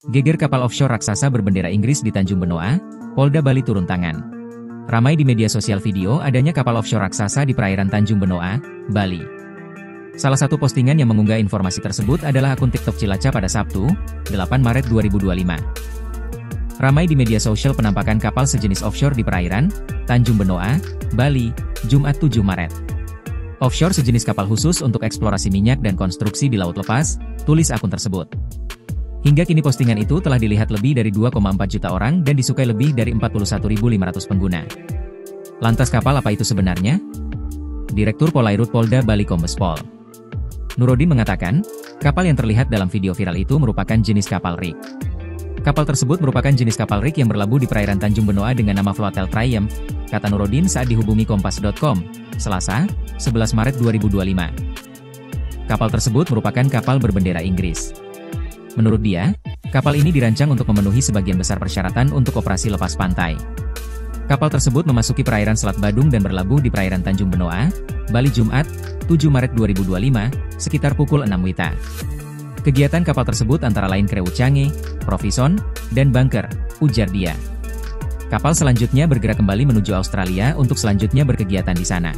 Geger kapal offshore raksasa berbendera Inggris di Tanjung Benoa, Polda Bali turun tangan. Ramai di media sosial video adanya kapal offshore raksasa di perairan Tanjung Benoa, Bali. Salah satu postingan yang mengunggah informasi tersebut adalah akun TikTok Cilaca pada Sabtu, 8 Maret 2025. Ramai di media sosial penampakan kapal sejenis offshore di perairan Tanjung Benoa, Bali, Jumat 7 Maret. Offshore sejenis kapal khusus untuk eksplorasi minyak dan konstruksi di laut lepas, tulis akun tersebut. Hingga kini postingan itu telah dilihat lebih dari 2,4 juta orang dan disukai lebih dari 41.500 pengguna. Lantas kapal apa itu sebenarnya? Direktur Polairut Polda Bali Kombes Pol Nurodin mengatakan, kapal yang terlihat dalam video viral itu merupakan jenis kapal rig. Kapal tersebut merupakan jenis kapal rig yang berlabuh di perairan Tanjung Benoa dengan nama Floatel Triumph, kata Nurodin saat dihubungi Kompas.com, Selasa, 11 Maret 2025. Kapal tersebut merupakan kapal berbendera Inggris. Menurut dia, kapal ini dirancang untuk memenuhi sebagian besar persyaratan untuk operasi lepas pantai. Kapal tersebut memasuki perairan Selat Badung dan berlabuh di perairan Tanjung Benoa, Bali Jumat, 7 Maret 2025, sekitar pukul 6 WITA. Kegiatan kapal tersebut antara lain kreu canggih, profison, dan bunker, ujar dia. Kapal selanjutnya bergerak kembali menuju Australia untuk selanjutnya berkegiatan di sana.